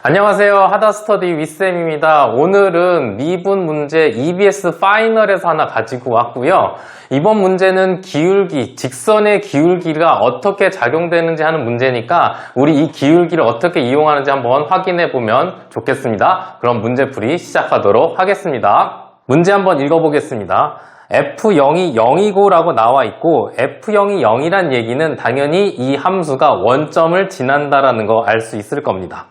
안녕하세요. 하다스터디 윗쌤입니다. 오늘은 미분 문제 EBS 파이널에서 하나 가지고 왔고요. 이번 문제는 기울기, 직선의 기울기가 어떻게 작용되는지 하는 문제니까 우리 이 기울기를 어떻게 이용하는지 한번 확인해 보면 좋겠습니다. 그럼 문제풀이 시작하도록 하겠습니다. 문제 한번 읽어보겠습니다. F0이 0이고라고 나와 있고 F0이 0이란 얘기는 당연히 이 함수가 원점을 지난다라는 거 알 수 있을 겁니다.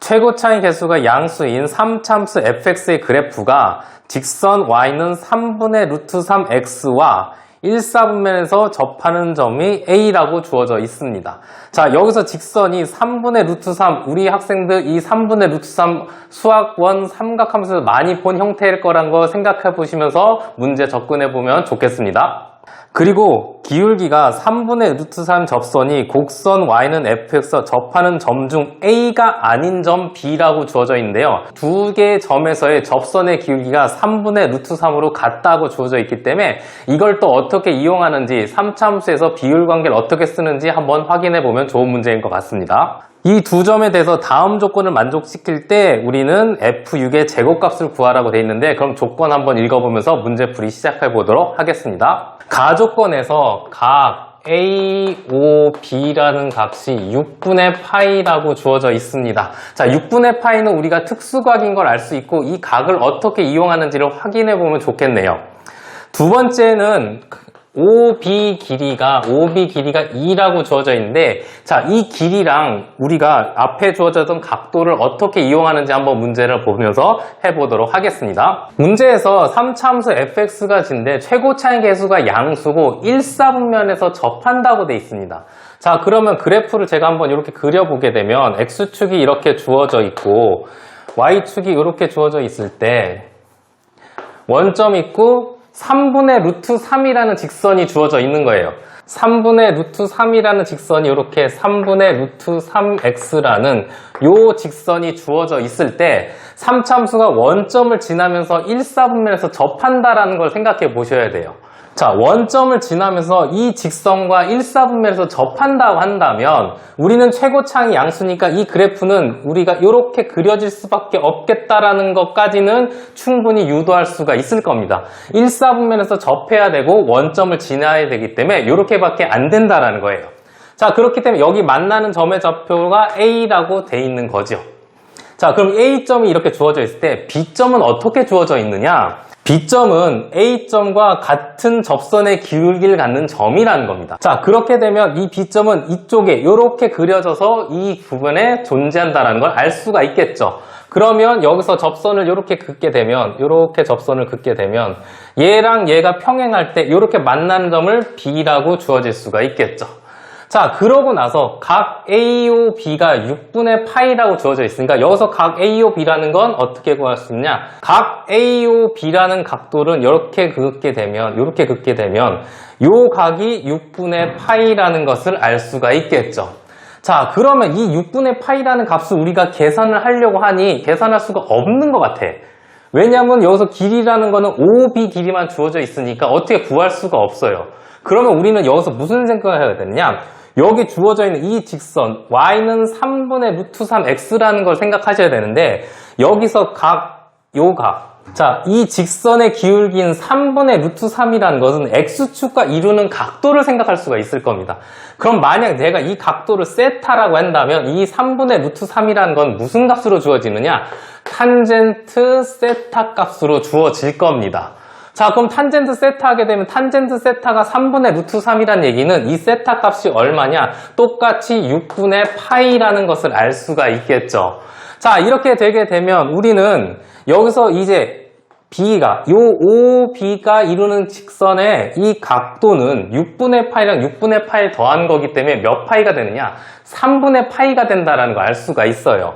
최고 차이 개수가 양수인 3참수 fx의 그래프가 직선 y는 3분의 루트 3x와 1사분면에서 접하는 점이 a라고 주어져 있습니다. 자, 여기서 직선이 3분의 루트 3, 우리 학생들 이 3분의 루트 3 수학원 삼각함수에서 많이 본 형태일 거란 거 생각해 보시면서 문제 접근해 보면 좋겠습니다. 그리고 기울기가 3분의 루트 3 접선이 곡선 y는 fx와 접하는 점 중 a가 아닌 점 b라고 주어져 있는데요. 두 개의 점에서의 접선의 기울기가 3분의 루트 3으로 같다고 주어져 있기 때문에 이걸 또 어떻게 이용하는지 3차함수에서 비율 관계를 어떻게 쓰는지 한번 확인해 보면 좋은 문제인 것 같습니다. 이 두 점에 대해서 다음 조건을 만족시킬 때 우리는 F6의 제곱값을 구하라고 되어 있는데 그럼 조건 한번 읽어보면서 문제풀이 시작해 보도록 하겠습니다. 가조건에서 각 AOB라는 값이 6분의 파이라고 주어져 있습니다. 자, 6분의 파이는 우리가 특수각인 걸 알 수 있고 이 각을 어떻게 이용하는지를 확인해 보면 좋겠네요. 두 번째는 OB 길이가 2라고 주어져 있는데 자, 이 길이랑 우리가 앞에 주어졌던 각도를 어떻게 이용하는지 한번 문제를 보면서 해보도록 하겠습니다. 문제에서 3차함수 fx가 진데 최고 차이 개수가 양수고 1사분면에서 접한다고 돼 있습니다. 자, 그러면 그래프를 제가 한번 이렇게 그려보게 되면 x축이 이렇게 주어져 있고 y축이 이렇게 주어져 있을 때 원점 있고 3분의 루트 3이라는 직선이 주어져 있는 거예요. 3분의 루트 3이라는 직선이 이렇게 3분의 루트 3x라는 요 직선이 주어져 있을 때 3참수가 원점을 지나면서 1사분면에서 접한다라는 걸 생각해 보셔야 돼요. 자, 원점을 지나면서 이 직선과 1사분면에서 접한다고 한다면 우리는 최고차이 양수니까 이 그래프는 우리가 이렇게 그려질 수밖에 없겠다라는 것까지는 충분히 유도할 수가 있을 겁니다. 1사분면에서 접해야 되고 원점을 지나야 되기 때문에 이렇게밖에 안 된다라는 거예요. 자, 그렇기 때문에 여기 만나는 점의 좌표가 A라고 돼 있는 거죠. 자, 그럼 A점이 이렇게 주어져 있을 때 B점은 어떻게 주어져 있느냐? B점은 A점과 같은 접선의 기울기를 갖는 점이라는 겁니다. 자, 그렇게 되면 이 B점은 이쪽에 이렇게 그려져서 이 부분에 존재한다는 걸 알 수가 있겠죠. 그러면 여기서 접선을 이렇게 긋게 되면 이렇게 접선을 긋게 되면 얘랑 얘가 평행할 때 이렇게 만나는 점을 B라고 주어질 수가 있겠죠. 자, 그러고 나서 각 AOB가 6분의 파이라고 주어져 있으니까 여기서 각 AOB라는 건 어떻게 구할 수 있냐? 각 AOB라는 각도를 이렇게 긋게 되면 요 각이 6분의 파이라는 것을 알 수가 있겠죠. 자, 그러면 이 6분의 파이라는 값을 우리가 계산을 하려고 하니 계산할 수가 없는 것 같아. 왜냐하면 여기서 길이라는 거는 OB 길이만 주어져 있으니까 어떻게 구할 수가 없어요. 그러면 우리는 여기서 무슨 생각을 해야 되느냐? 여기 주어져 있는 이 직선 y는 3분의 루트 3x라는 걸 생각하셔야 되는데 여기서 요 각 자, 이 직선의 기울기인 3분의 루트 3이라는 것은 x축과 이루는 각도를 생각할 수가 있을 겁니다. 그럼 만약 내가 이 각도를 세타라고 한다면 이 3분의 루트 3이라는 건 무슨 값으로 주어지느냐? 탄젠트 세타 값으로 주어질 겁니다. 자, 그럼 탄젠트 세타 하게 되면 탄젠트 세타가 3분의 루트 3이란 얘기는 이 세타 값이 얼마냐? 똑같이 6분의 파이라는 것을 알 수가 있겠죠. 자, 이렇게 되게 되면 우리는 여기서 이제 B가, 요 OB가 이루는 직선의 이 각도는 6분의 파이랑 6분의 파이를 더한 거기 때문에 몇 파이가 되느냐? 3분의 파이가 된다는 걸 알 수가 있어요.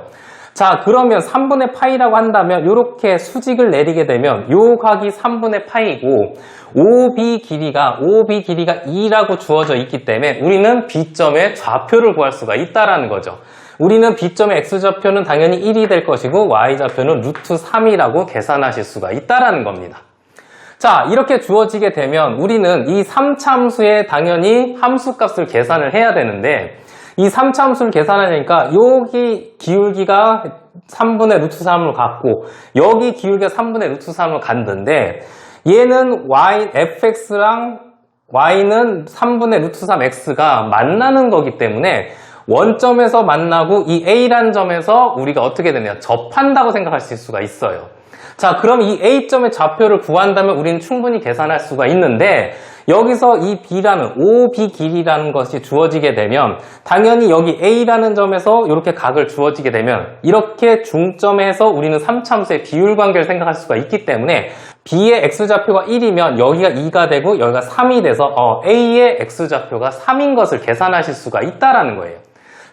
자, 그러면 3분의 파이라고 한다면 이렇게 수직을 내리게 되면 요 각이 3분의 파이고 OB 길이가 2라고 주어져 있기 때문에 우리는 B점의 좌표를 구할 수가 있다라는 거죠. 우리는 B점의 X좌표는 당연히 1이 될 것이고 Y좌표는 루트 3이라고 계산하실 수가 있다라는 겁니다. 자, 이렇게 주어지게 되면 우리는 이 3참수에 당연히 함수값을 계산을 해야 되는데 이 3차 함수를 계산하니까 여기 기울기가 3분의 루트 3으로 갔고 여기 기울기가 3분의 루트 3으로 갔는데 얘는 fx랑 y는 3분의 루트 3x가 만나는 거기 때문에 원점에서 만나고 이 a라는 점에서 우리가 어떻게 되냐 접한다고 생각하실 수가 있어요. 자, 그럼 이 a점의 좌표를 구한다면 우리는 충분히 계산할 수가 있는데 여기서 이 b라는 OB 길이라는 것이 주어지게 되면 당연히 여기 a라는 점에서 이렇게 각을 주어지게 되면 이렇게 중점에서 우리는 3차 함수의 비율 관계를 생각할 수가 있기 때문에 b의 x좌표가 1이면 여기가 2가 되고 여기가 3이 돼서 a의 x좌표가 3인 것을 계산하실 수가 있다라는 거예요.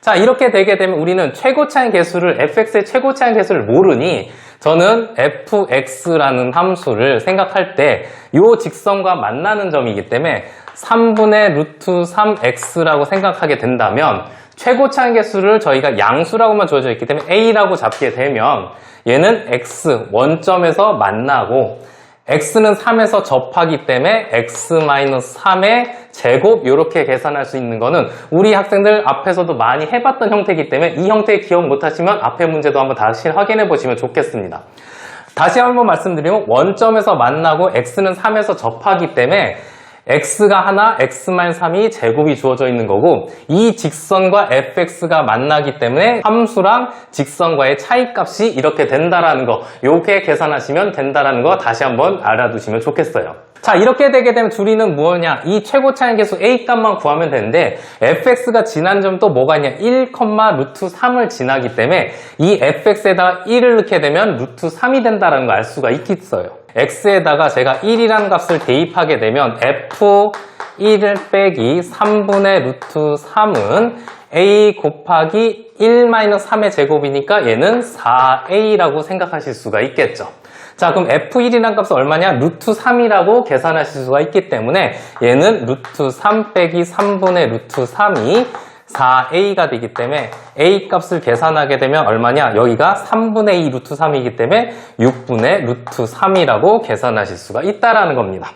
자, 이렇게 되게 되면 우리는 최고차인 개수를 fx의 최고차인 개수를 모르니 저는 fx라는 함수를 생각할 때 이 직선과 만나는 점이기 때문에 3분의 루트 3x라고 생각하게 된다면 최고차인 개수를 저희가 양수라고만 주어져 있기 때문에 a라고 잡게 되면 얘는 x 원점에서 만나고 x는 3에서 접하기 때문에 x-3의 제곱 이렇게 계산할 수 있는 거는 우리 학생들 앞에서도 많이 해봤던 형태이기 때문에 이 형태 기억 못하시면 앞에 문제도 한번 다시 확인해 보시면 좋겠습니다. 다시 한번 말씀드리면 원점에서 만나고 x는 3에서 접하기 때문에 x가 하나, x-3이 제곱이 주어져 있는 거고 이 직선과 fx가 만나기 때문에 함수랑 직선과의 차이값이 이렇게 된다라는 거 요게 계산하시면 된다라는 거 다시 한번 알아두시면 좋겠어요. 자, 이렇게 되게 되면 줄이는 뭐냐? 이 최고차인 개수 a 값만 구하면 되는데 fx가 지난 점 또 뭐가 있냐? 1, 루트 3을 지나기 때문에 이 fx에다가 1을 넣게 되면 루트 3이 된다는 걸 알 수가 있겠어요. x에다가 제가 1이라는 값을 대입하게 되면 f1 빼기 3분의 루트 3은 a 곱하기 1-3의 제곱이니까 얘는 4a라고 생각하실 수가 있겠죠. 자, 그럼 f1이라는 값은 얼마냐? 루트 3이라고 계산하실 수가 있기 때문에 얘는 루트 3 빼기 3분의 루트 3이 4a가 되기 때문에 a 값을 계산하게 되면 얼마냐? 여기가 3분의 2 루트 3이기 때문에 6분의 루트 3이라고 계산하실 수가 있다라는 겁니다.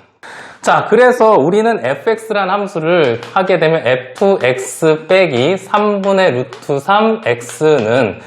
자, 그래서 우리는 fx라는 함수를 하게 되면 fx 빼기 3분의 루트 3x는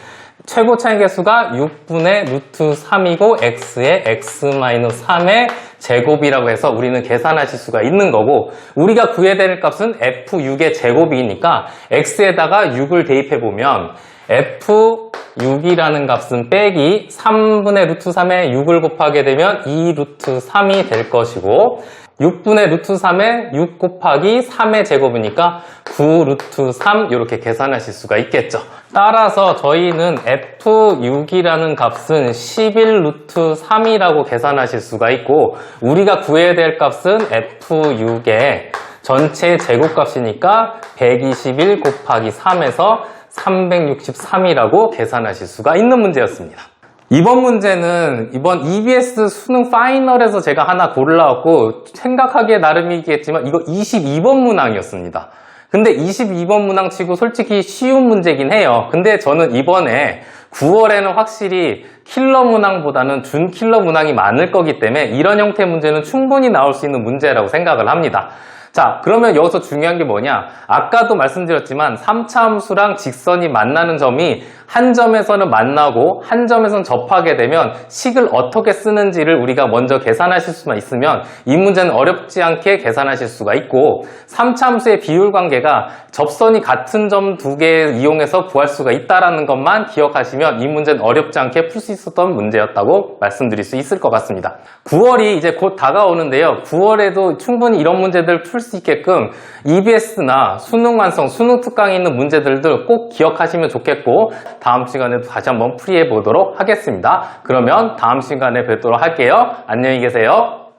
최고차인 개수가 6분의 루트 3이고 x의 x-3의 제곱이라고 해서 우리는 계산하실 수가 있는 거고 우리가 구해야 될 값은 f6의 제곱이니까 x에다가 6을 대입해보면 f6이라는 값은 빼기 3분의 루트 3에 6을 곱하게 되면 2 루트 3이 될 것이고 6분의 루트 3에 6 곱하기 3의 제곱이니까 9 루트 3 이렇게 계산하실 수가 있겠죠. 따라서 저희는 f6이라는 값은 11 루트 3이라고 계산하실 수가 있고 우리가 구해야 될 값은 f6의 전체 제곱값이니까 121 곱하기 3에서 363이라고 계산하실 수가 있는 문제였습니다. 이번 문제는 이번 EBS 수능 파이널에서 제가 하나 골라왔고 생각하기에 나름이겠지만 이거 22번 문항이었습니다. 근데 22번 문항 치고 솔직히 쉬운 문제긴 해요. 근데 저는 이번에 9월에는 확실히 킬러 문항보다는 준 킬러 문항이 많을 거기 때문에 이런 형태의 문제는 충분히 나올 수 있는 문제라고 생각을 합니다. 자, 그러면 여기서 중요한 게 뭐냐? 아까도 말씀드렸지만 3차 함수랑 직선이 만나는 점이 한 점에서는 만나고 한 점에서는 접하게 되면 식을 어떻게 쓰는지를 우리가 먼저 계산하실 수만 있으면 이 문제는 어렵지 않게 계산하실 수가 있고 3차 함수의 비율 관계가 접선이 같은 점 두 개 이용해서 구할 수가 있다는 것만 기억하시면 이 문제는 어렵지 않게 풀 수 있었던 문제였다고 말씀드릴 수 있을 것 같습니다. 9월이 이제 곧 다가오는데요. 9월에도 충분히 이런 문제들 풀 수 있게끔 EBS나 수능 완성, 수능 특강에 있는 문제들도 꼭 기억하시면 좋겠고 다음 시간에도 다시 한번 풀이해 보도록 하겠습니다. 그러면 다음 시간에 뵙도록 할게요. 안녕히 계세요.